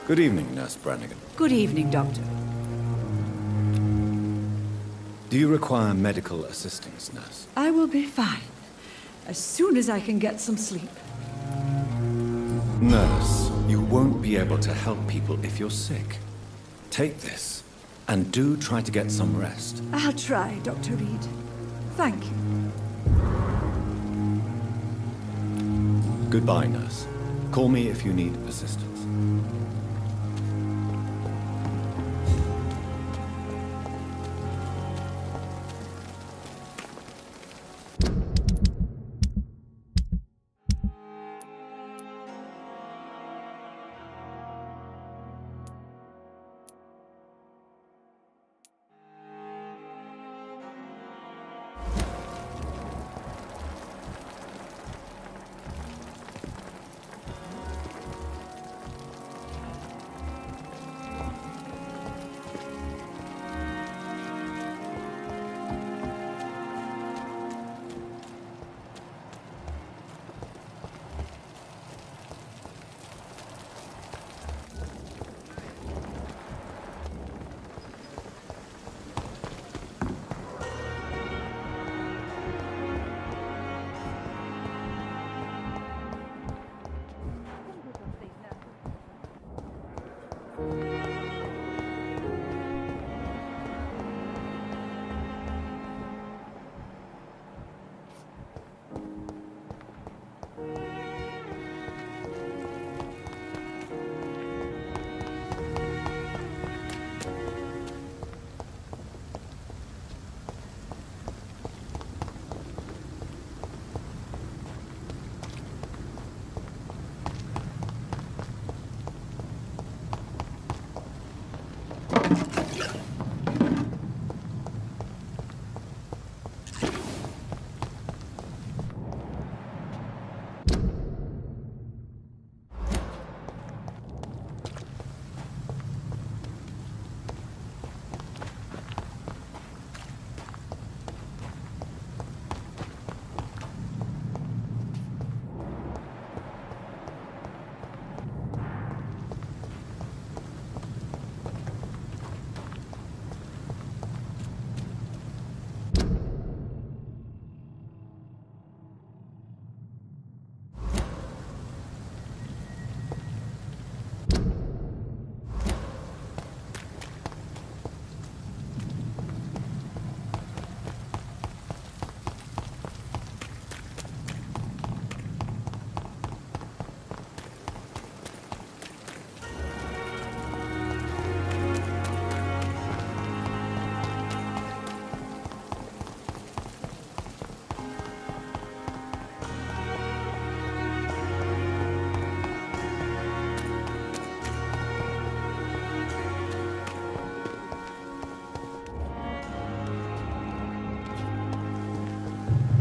Good evening, Nurse Brannigan. Good evening, Doctor. Do you require medical assistance, nurse? I will be fine, as soon as I can get some sleep. Nurse, you won't be able to help people if you're sick. Take this, and do try to get some rest. I'll try, Dr. Reed. Thank you. Goodbye, nurse. Call me if you need assistance.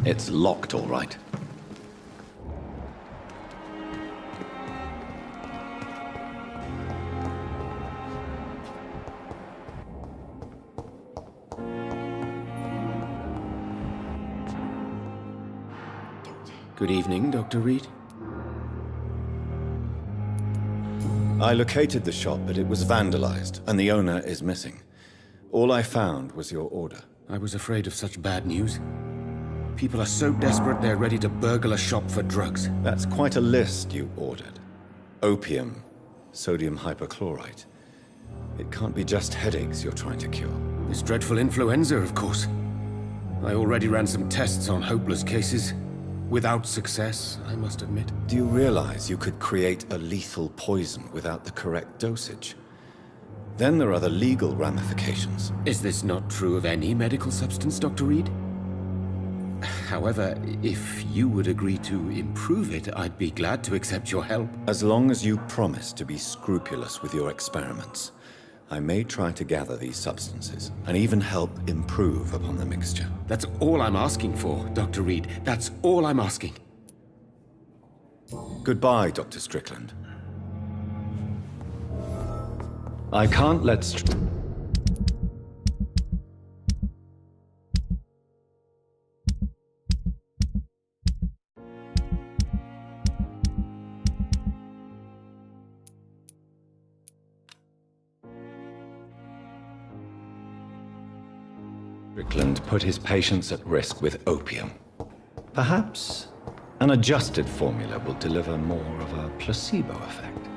It's locked, all right. Good evening, Dr. Reed. I located the shop, but it was vandalized, and the owner is missing. All I found was your order. I was afraid of such bad news. People are so desperate they're ready to burgle a shop for drugs. That's quite a list you ordered. Opium, sodium hypochlorite. It can't be just headaches you're trying to cure. This dreadful influenza, of course. I already ran some tests on hopeless cases. Without success, I must admit. Do you realize you could create a lethal poison without the correct dosage? Then there are the legal ramifications. Is this not true of any medical substance, Dr. Reed? However, if you would agree to improve it, I'd be glad to accept your help. As long as you promise to be scrupulous with your experiments, I may try to gather these substances, and even help improve upon the mixture. That's all I'm asking for, Dr. Reed. That's all I'm asking. Goodbye, Dr. Strickland. I can't let Strickland put his patients at risk with opium. Perhaps an adjusted formula will deliver more of a placebo effect.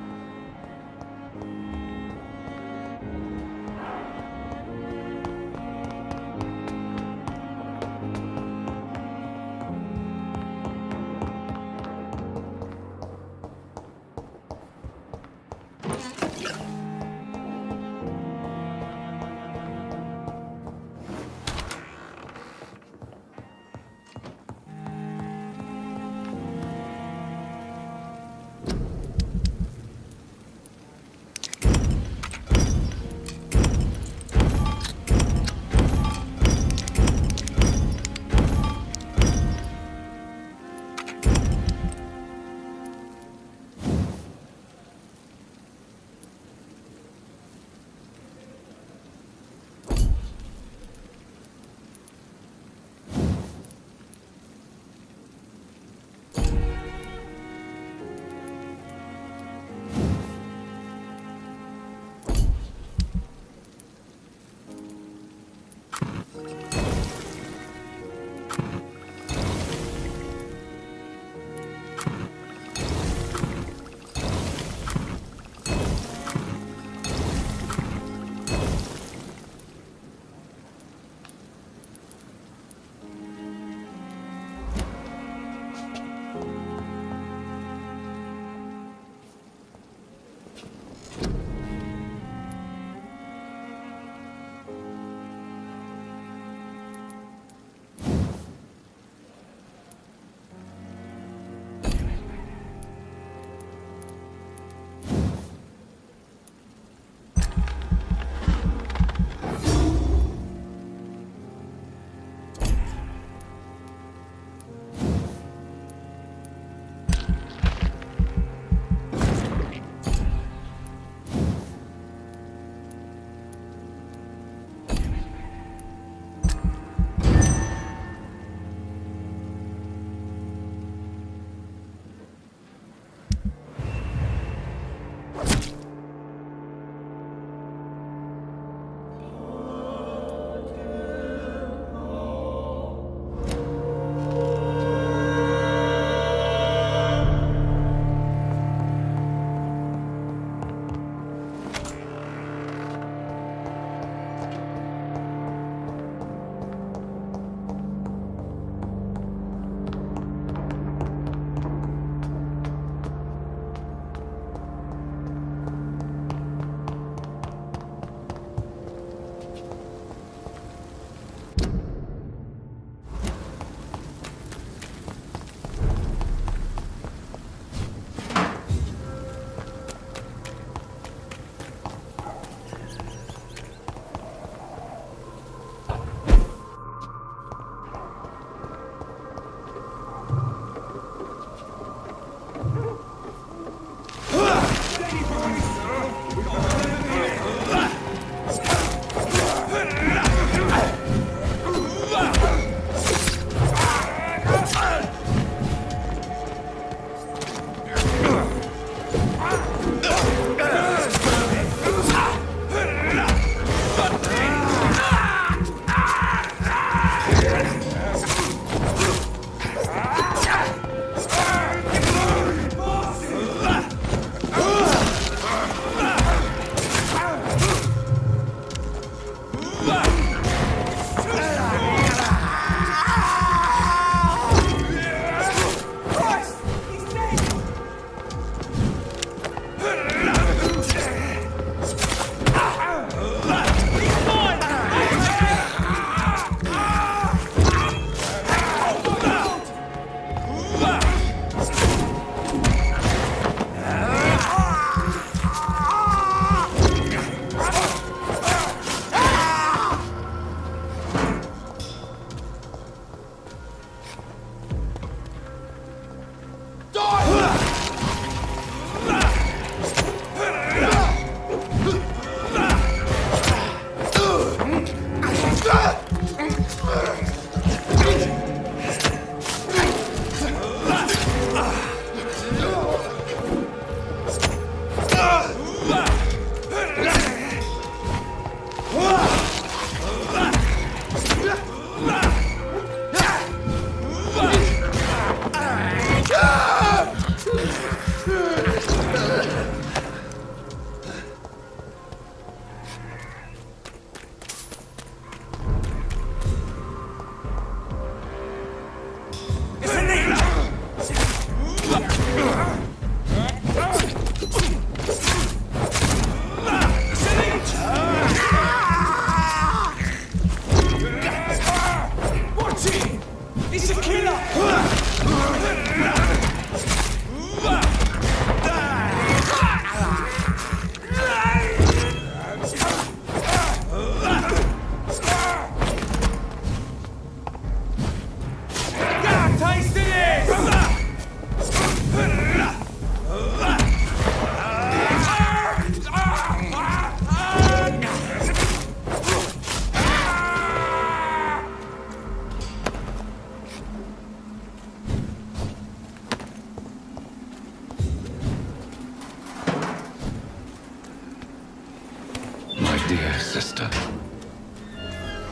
sister.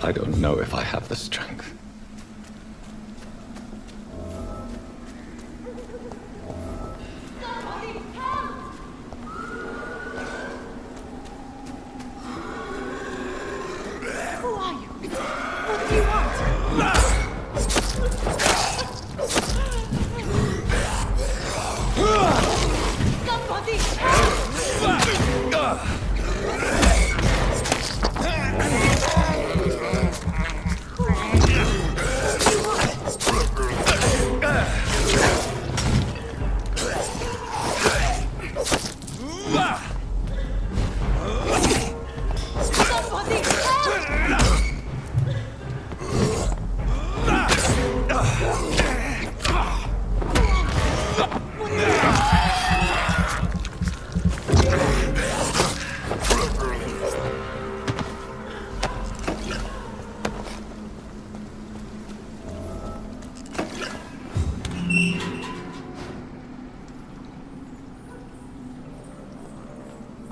I don't know if I have the strength. Who are you? What do you want? Somebody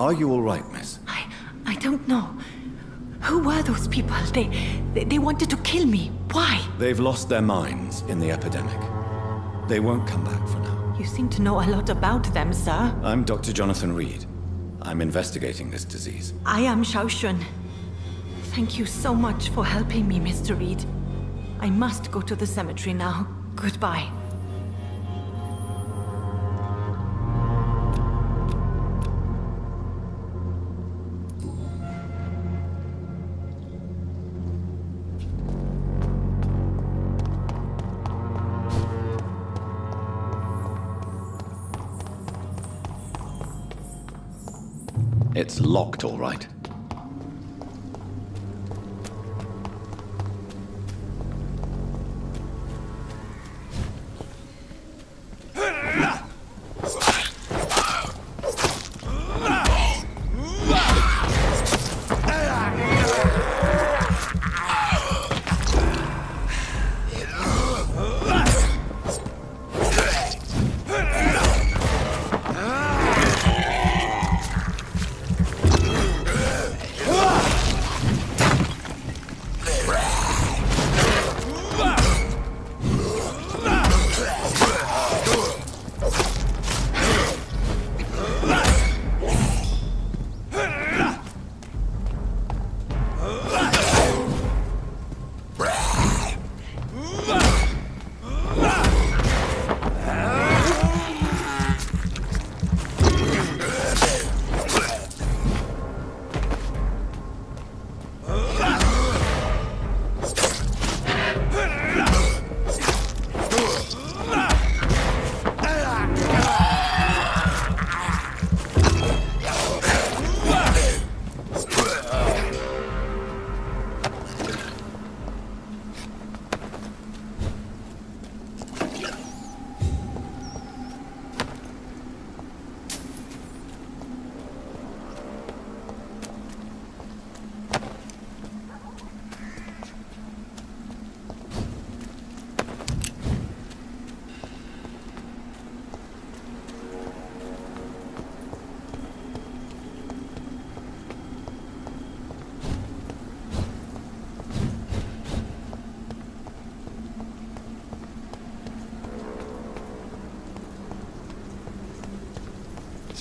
Are you all right, miss? I don't know. Who were those people? They wanted to kill me. Why? They've lost their minds in the epidemic. They won't come back for now. You seem to know a lot about them, sir. I'm Dr. Jonathan Reed. I'm investigating this disease. I am Xiaoxun. Thank you so much for helping me, Mr. Reed. I must go to the cemetery now. Goodbye. It's locked, all right.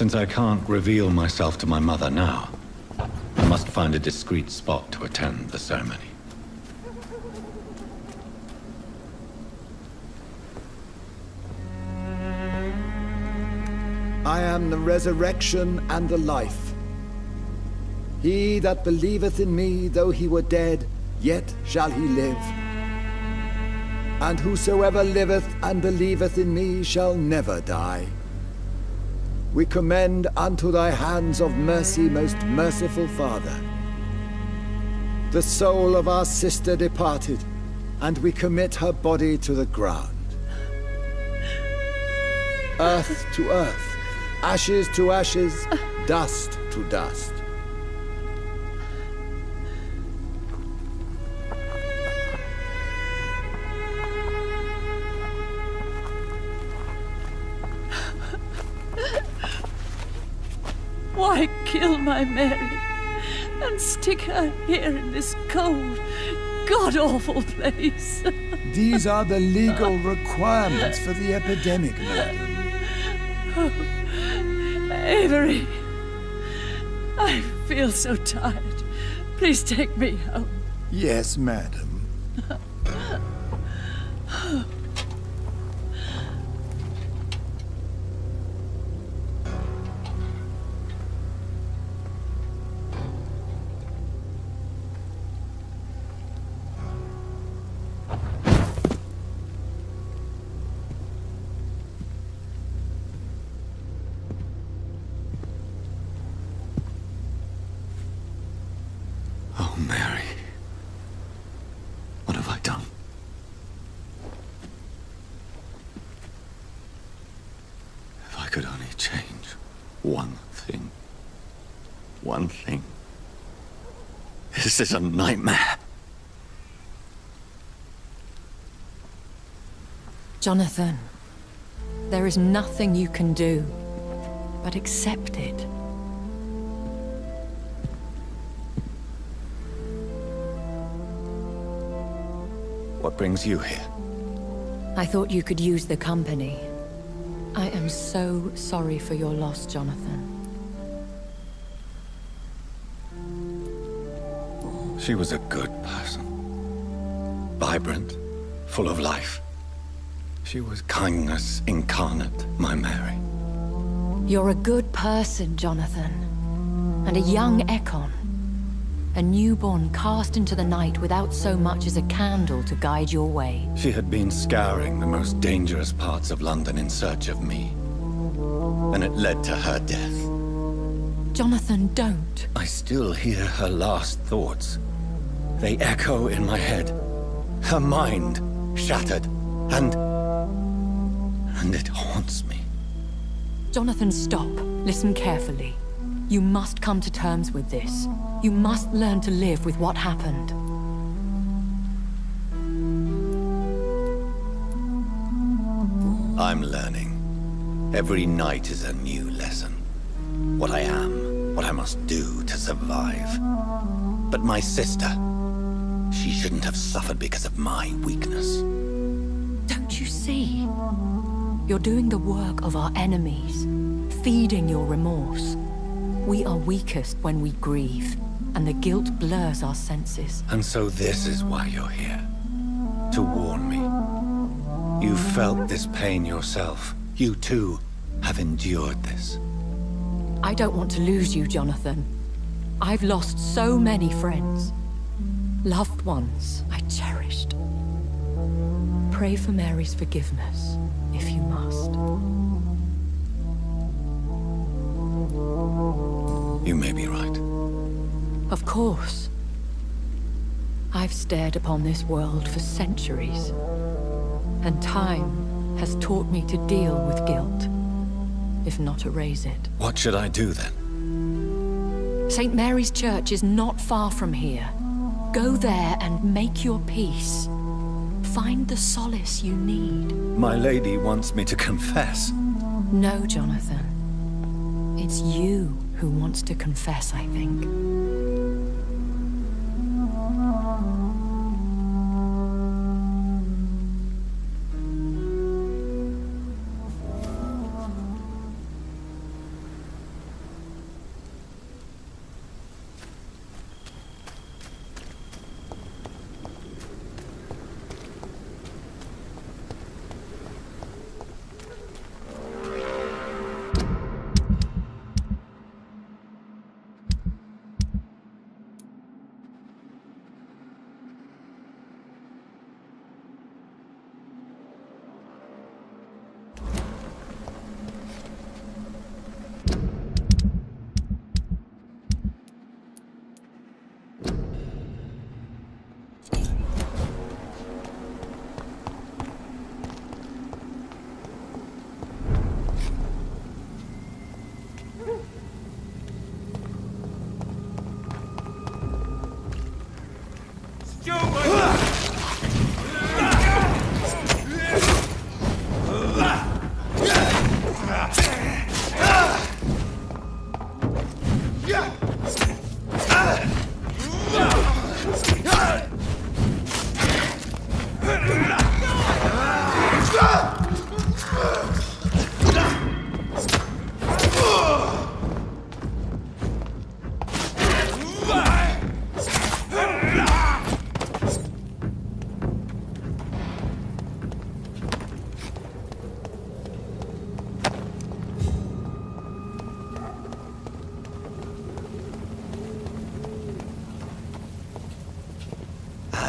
Since I can't reveal myself to my mother now, I must find a discreet spot to attend the ceremony. I am the resurrection and the life. He that believeth in me, though he were dead, yet shall he live. And whosoever liveth and believeth in me shall never die. We commend unto thy hands of mercy, most merciful Father, the soul of our sister departed, and we commit her body to the ground. Earth to earth, ashes to ashes, dust to dust. Why kill my Mary? and stick her here in this cold, god-awful place. These are the legal requirements for the epidemic, madam. Avery, I feel so tired. Please take me home. Yes, madam. Oh, Mary. What have I done? If I could only change one thing. One thing. This is a nightmare. Jonathan, there is nothing you can do but accept it. What brings you here? I thought you could use the company. I am so sorry for your loss, Jonathan. She was a good person. Vibrant, full of life. She was kindness incarnate, my Mary. You're a good person, Jonathan. And a young Ekon. A newborn cast into the night without so much as a candle to guide your way. She had been scouring the most dangerous parts of London in search of me. And it led to her death. Jonathan, don't. I still hear her last thoughts. They echo in my head. Her mind shattered, and it haunts me. Jonathan, stop. Listen carefully. You must come to terms with this. You must learn to live with what happened. I'm learning. Every night is a new lesson. What I am, what I must do to survive. But my sister, she shouldn't have suffered because of my weakness. Don't you see? You're doing the work of our enemies, feeding your remorse. We are weakest when we grieve, and the guilt blurs our senses. And so this is why you're here. To warn me. You felt this pain yourself. You too have endured this. I don't want to lose you, Jonathan. I've lost so many friends. Loved ones I cherished. Pray for Mary's forgiveness, if you must. You may be right. Of course. I've stared upon this world for centuries, and time has taught me to deal with guilt, if not erase it. What should I do then? St. Mary's Church is not far from here. Go there and make your peace. Find the solace you need. My lady wants me to confess. No, Jonathan. It's you who wants to confess, I think.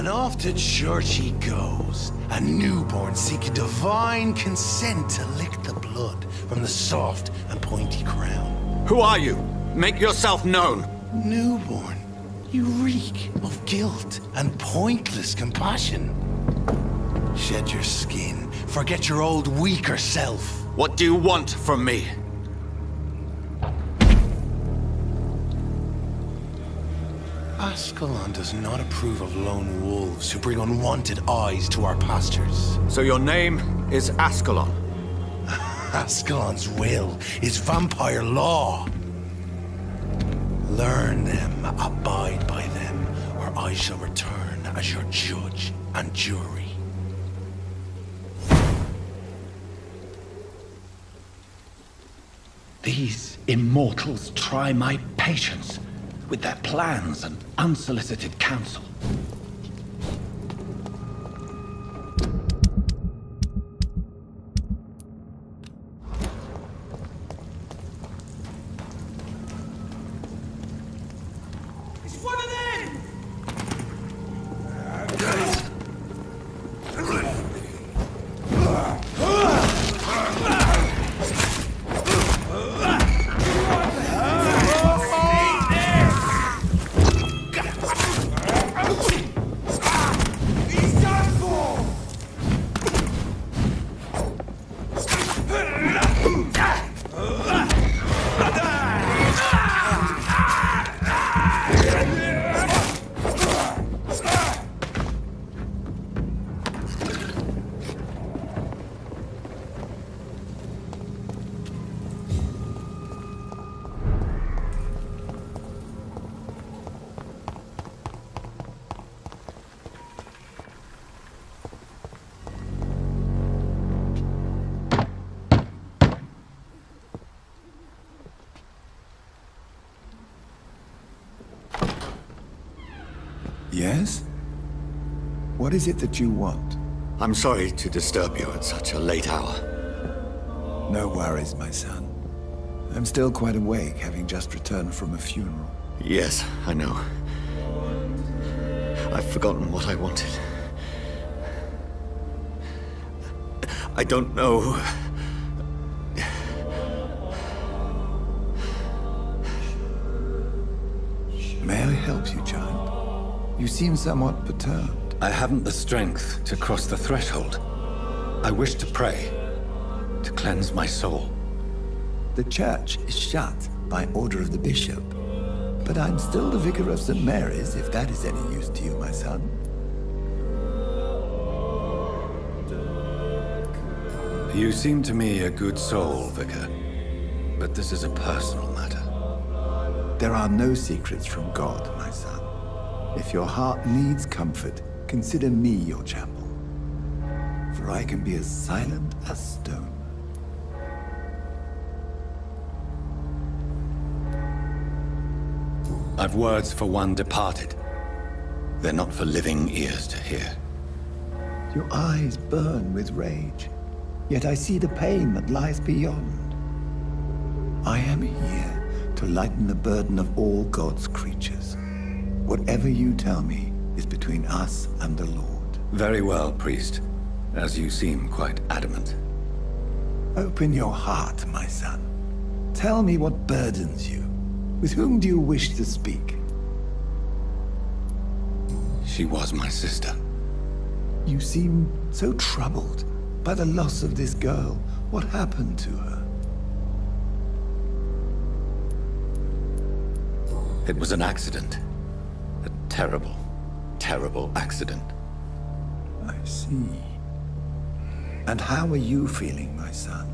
And off to church he goes, a newborn seeking divine consent to lick the blood from the soft and pointy crown. Who are you? Make yourself known. Newborn, you reek of guilt and pointless compassion. Shed your skin, forget your old weaker self. What do you want from me? Ascalon does not approve of lone wolves who bring unwanted eyes to our pastures. So your name is Ascalon. Ascalon's will is vampire law. Learn them, abide by them, or I shall return as your judge and jury. These immortals try my patience with their plans and unsolicited counsel. Yes? What is it that you want? I'm sorry to disturb you at such a late hour. No worries, my son. I'm still quite awake, having just returned from a funeral. Yes, I know. I've forgotten what I wanted. I don't know. May I help you, child? You seem somewhat perturbed. I haven't the strength to cross the threshold. I wish to pray, to cleanse my soul. The church is shut by order of the bishop. But I'm still the vicar of St. Mary's, if that is any use to you, my son. You seem to me a good soul, Vicar. But this is a personal matter. There are no secrets from God, my son. If your heart needs comfort, consider me your chapel. For I can be as silent as stone. I've words for one departed. They're not for living ears to hear. Your eyes burn with rage, yet I see the pain that lies beyond. I am here to lighten the burden of all God's creatures. Whatever you tell me is between us and the Lord. Very well, priest, as you seem quite adamant. Open your heart, my son. Tell me what burdens you. With whom do you wish to speak? She was my sister. You seem so troubled by the loss of this girl. What happened to her? It was an accident. A terrible, terrible accident. I see. And how are you feeling, my son?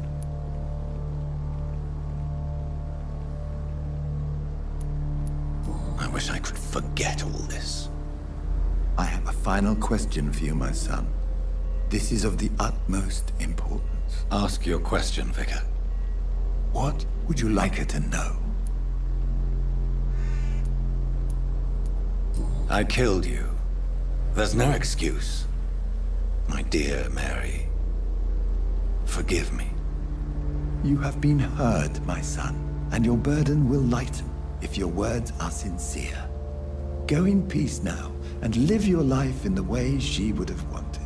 I wish I could forget all this. I have a final question for you, my son. This is of the utmost importance. Ask your question, Vicar. What would you like her to know? I killed you. There's no excuse. My dear Mary, forgive me. You have been heard, my son, and your burden will lighten if your words are sincere. Go in peace now, and live your life in the way she would have wanted.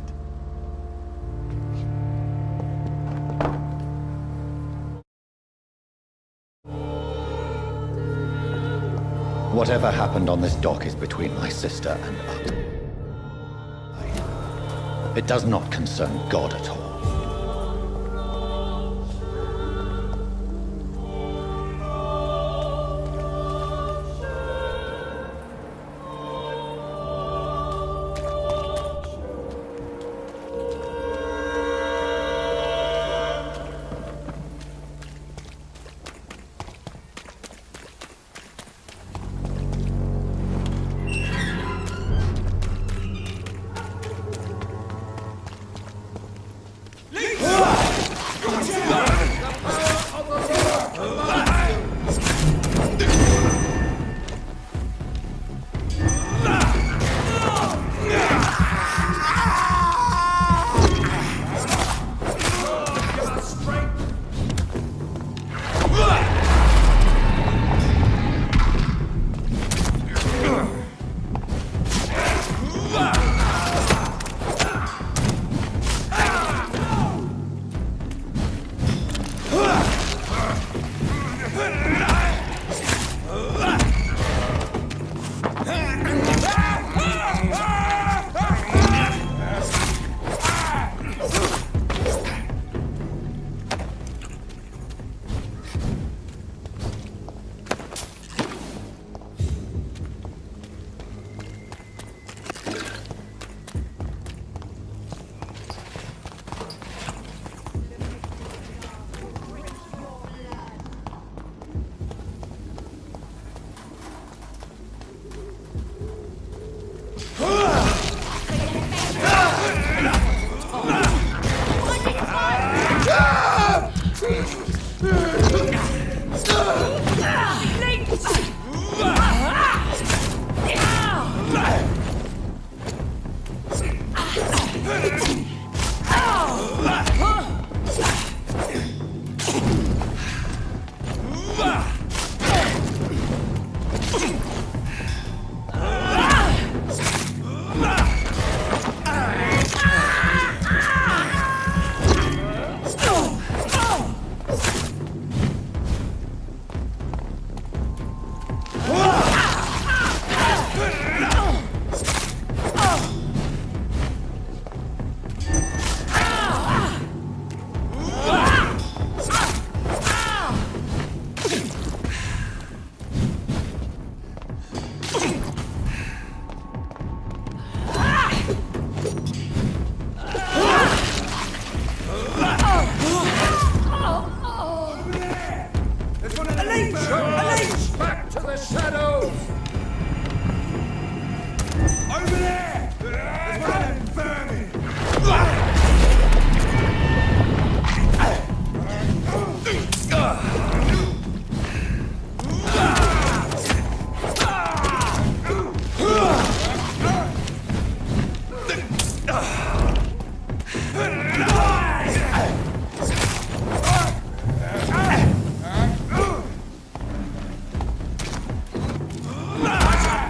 Whatever happened on this dock is between my sister and us. It does not concern God at all.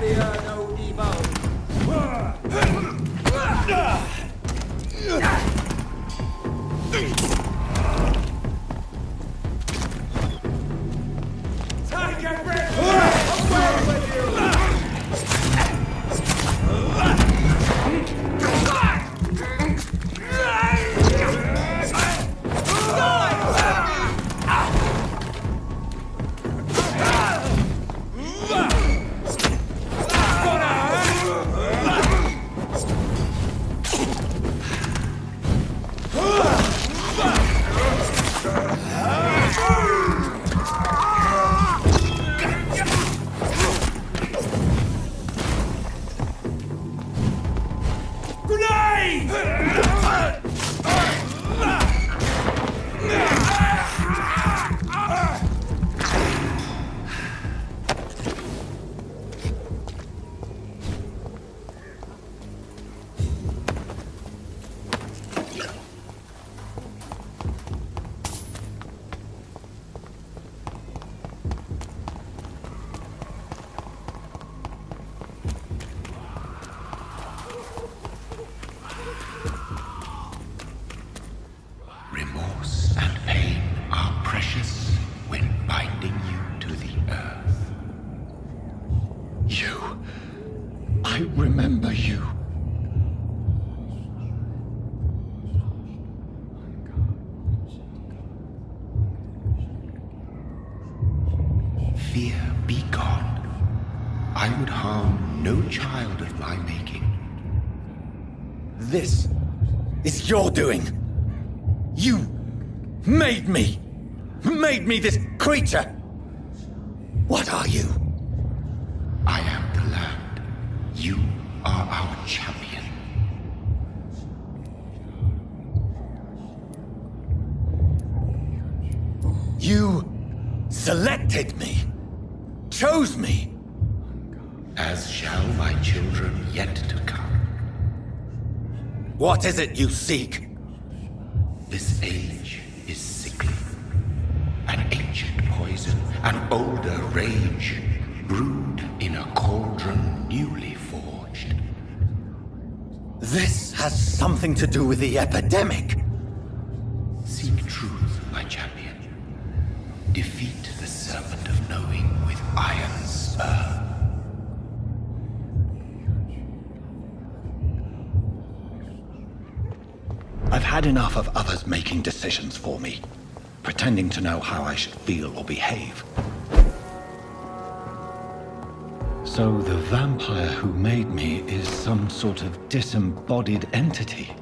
Fear no evil. fear be gone. I would harm no child of my making. This is your doing. You made me this creature. What are you? I am the land. You are our champion. You selected me, chose me. As shall my children yet to come. What is it you seek? This age is sickly. An ancient poison, an older rage, brewed in a cauldron newly forged. This has something to do with the epidemic. Seek truth, my champion. Defeat the serpent of knowing with iron spur. I've had enough of others making decisions for me, pretending to know how I should feel or behave. So the vampire who made me is some sort of disembodied entity?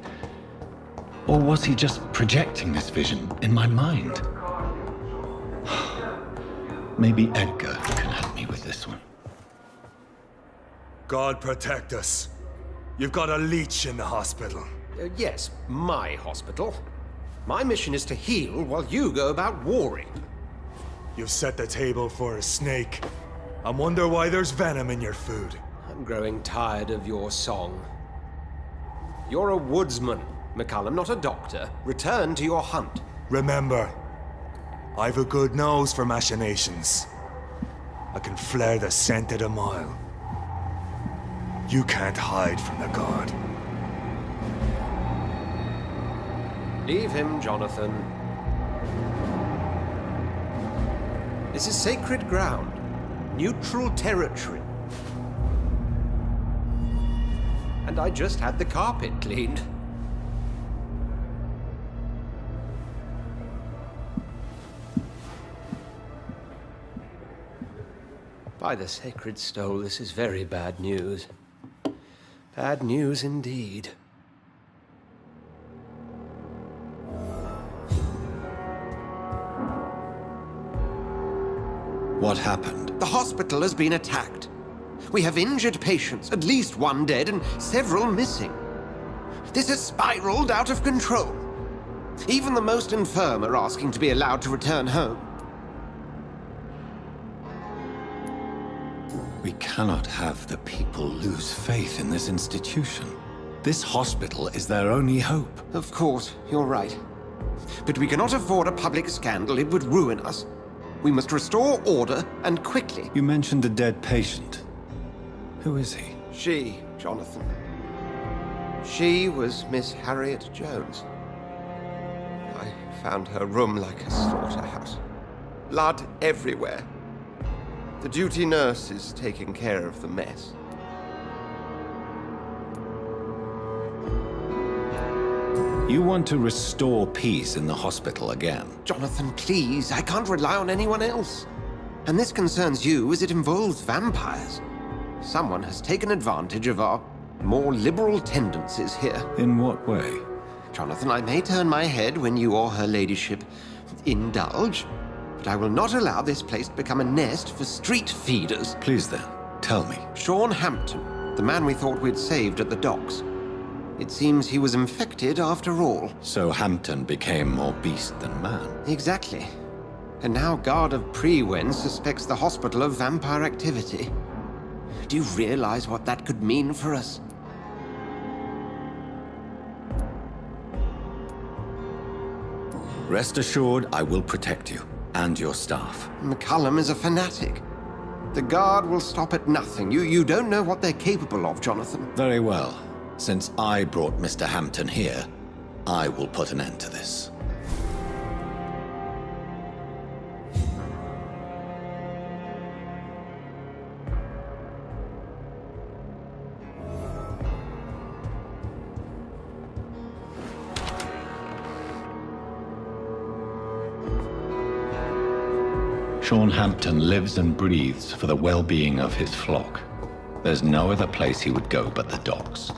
Or was he just projecting this vision in my mind? Maybe Edgar can help me with this one. God protect us. You've got a leech in the hospital. Yes, my hospital. My mission is to heal while you go about warring. You've set the table for a snake. I wonder why there's venom in your food. I'm growing tired of your song. You're a woodsman, McCallum, not a doctor. Return to your hunt. Remember, I've a good nose for machinations. I can flare the scent at a mile. You can't hide from the God. Leave him, Jonathan. This is sacred ground. Neutral territory. And I just had the carpet cleaned. By the sacred stole, this is very bad news. Bad news indeed. What happened? The hospital has been attacked. We have injured patients, at least one dead and several missing. This has spiraled out of control. Even the most infirm are asking to be allowed to return home. We cannot have the people lose faith in this institution. This hospital is their only hope. Of course, you're right. But we cannot afford a public scandal. It would ruin us. We must restore order, and quickly. You mentioned a dead patient. Who is he? She, Jonathan. She was Miss Harriet Jones. I found her room like a slaughterhouse. Blood everywhere. The duty nurse is taking care of the mess. You want to restore peace in the hospital again? Jonathan, please. I can't rely on anyone else. And this concerns you as it involves vampires. Someone has taken advantage of our more liberal tendencies here. In what way? Jonathan, I may turn my head when you or her ladyship indulge, but I will not allow this place to become a nest for street feeders. Please then, tell me. Sean Hampton, the man we thought we'd saved at the docks. It seems he was infected after all. So Hampton became more beast than man. Exactly. And now Guard of Prewen suspects the hospital of vampire activity. Do you realize what that could mean for us? Rest assured, I will protect you and your staff. McCallum is a fanatic. The Guard will stop at nothing. You don't know what they're capable of, Jonathan. Very well. Since I brought Mr. Hampton here, I will put an end to this. Sean Hampton lives and breathes for the well-being of his flock. There's no other place he would go but the docks.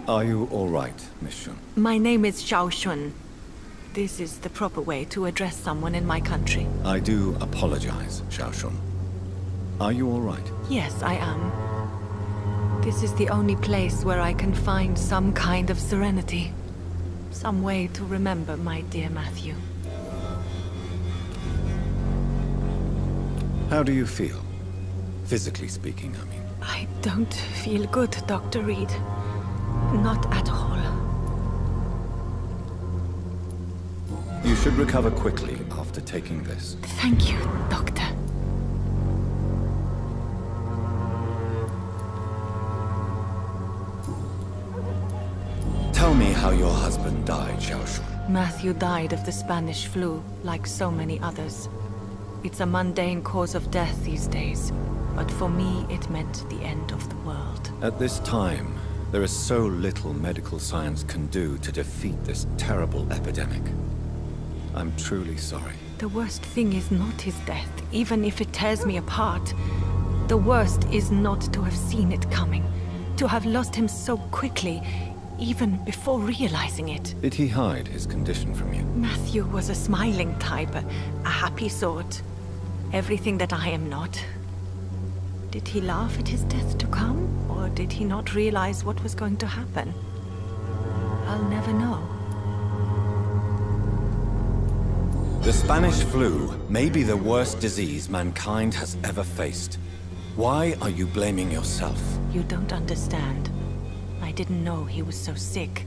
Are you all right, Miss Shun? My name is Xiao Shun. This is the proper way to address someone in my country. I do apologize, Xiao Shun. Are you all right? Yes, I am. This is the only place where I can find some kind of serenity. Some way to remember my dear Matthew. How do you feel? Physically speaking, I mean. I don't feel good, Dr. Reed. Not at all. You should recover quickly after taking this. Thank you, Doctor. Tell me how your husband died, Xiao Shun. Matthew died of the Spanish flu, like so many others. It's a mundane cause of death these days, but for me it meant the end of the world. At this time, there is so little medical science can do to defeat this terrible epidemic. I'm truly sorry. The worst thing is not his death, even if it tears me apart. The worst is not to have seen it coming, to have lost him so quickly, even before realizing it. Did he hide his condition from you? Matthew was a smiling type, a happy sort. Everything that I am not. Did he laugh at his death to come, or did he not realize what was going to happen? I'll never know. The Spanish flu may be the worst disease mankind has ever faced. Why are you blaming yourself? You don't understand. I didn't know he was so sick.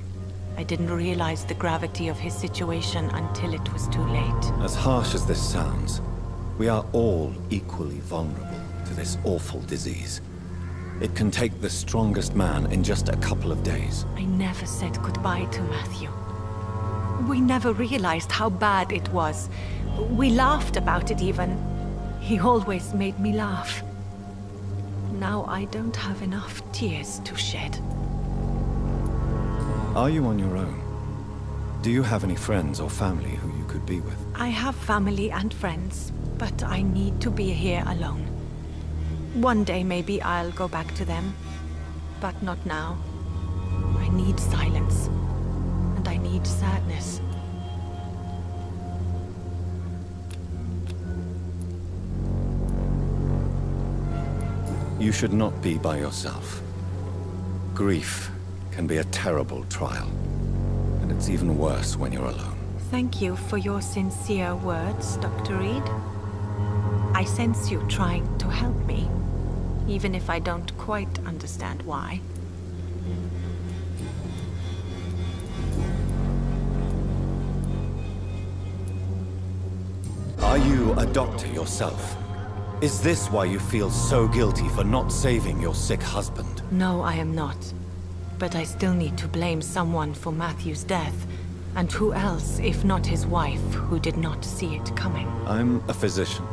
I didn't realize the gravity of his situation until it was too late. As harsh as this sounds, we are all equally vulnerable to this awful disease. It can take the strongest man in just a couple of days. I never said goodbye to Matthew. We never realized how bad it was. We laughed about it even. He always made me laugh. Now I don't have enough tears to shed. Are you on your own? Do you have any friends or family who you could be with? I have family and friends, but I need to be here alone. One day maybe I'll go back to them, but not now. I need silence, and I need sadness. You should not be by yourself. Grief can be a terrible trial, and it's even worse when you're alone. Thank you for your sincere words, Dr. Reed. I sense you trying to help me, even if I don't quite understand why. Are you a doctor yourself? Is this why you feel so guilty for not saving your sick husband? No, I am not. But I still need to blame someone for Matthew's death. And who else, if not his wife, who did not see it coming? I'm a physician,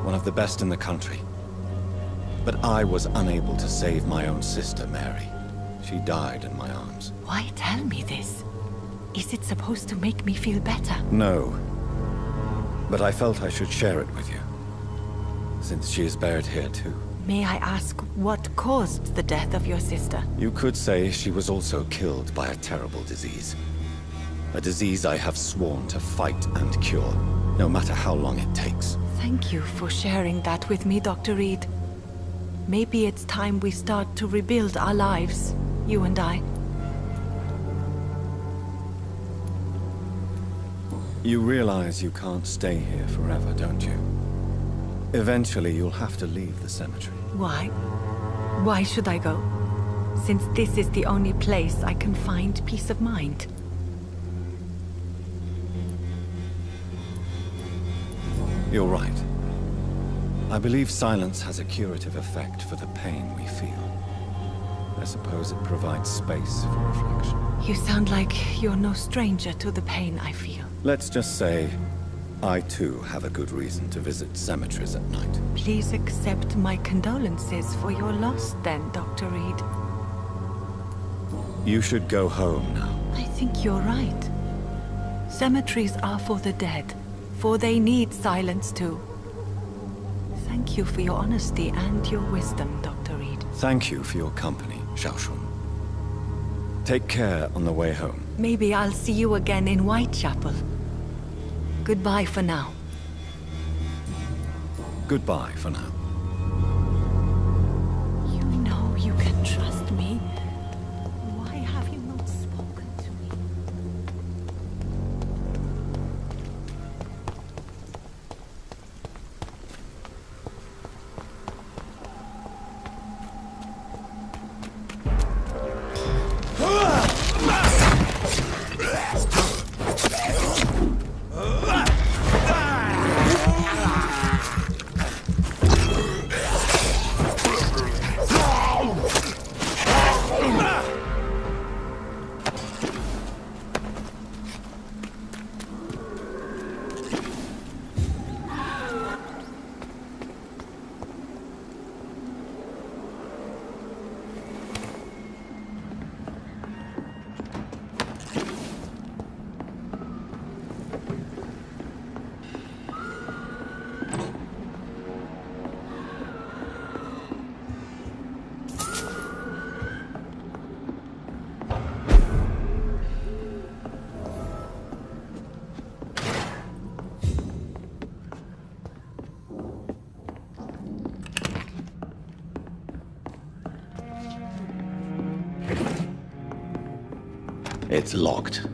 one of the best in the country. But I was unable to save my own sister, Mary. She died in my arms. Why tell me this? Is it supposed to make me feel better? No. But I felt I should share it with you, since she is buried here too. May I ask what caused the death of your sister? You could say she was also killed by a terrible disease. A disease I have sworn to fight and cure, no matter how long it takes. Thank you for sharing that with me, Dr. Reed. Maybe it's time we start to rebuild our lives, you and I. You realize you can't stay here forever, don't you? Eventually, you'll have to leave the cemetery. Why? Why should I go? Since this is the only place I can find peace of mind. You're right. I believe silence has a curative effect for the pain we feel. I suppose it provides space for reflection. You sound like you're no stranger to the pain I feel. Let's just say, I too have a good reason to visit cemeteries at night. Please accept my condolences for your loss then, Dr. Reed. You should go home now. I think you're right. Cemeteries are for the dead, for they need silence too. Thank you for your honesty and your wisdom, Dr. Reed. Thank you for your company, Xiao Shun. Take care on the way home. Maybe I'll see you again in Whitechapel. Goodbye for now. Goodbye for now. You know you can trust me. Why have you not spoken to me? It's locked.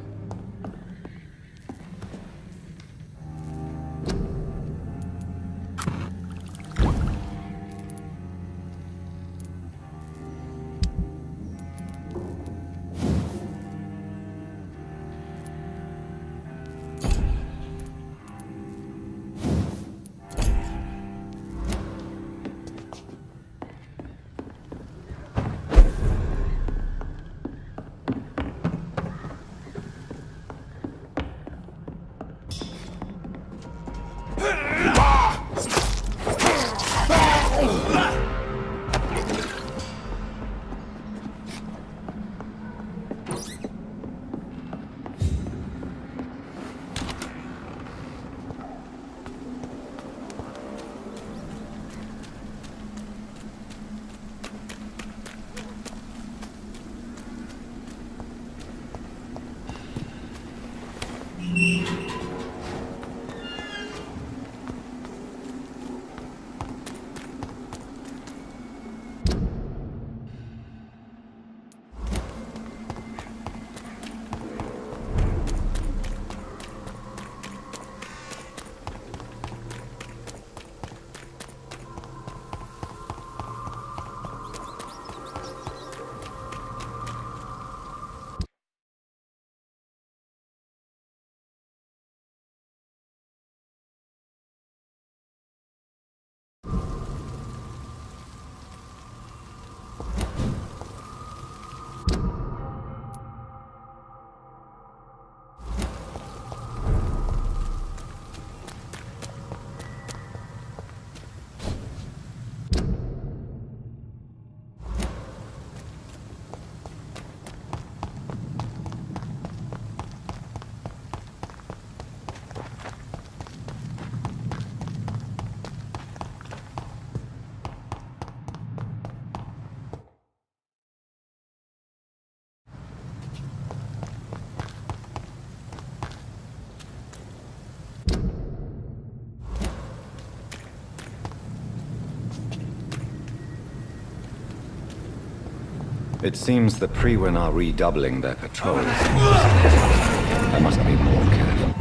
It seems the Priwen are redoubling their patrols. I must be more careful.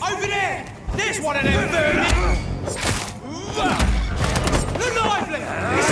Over there! There's one of them burning! Look lively! It's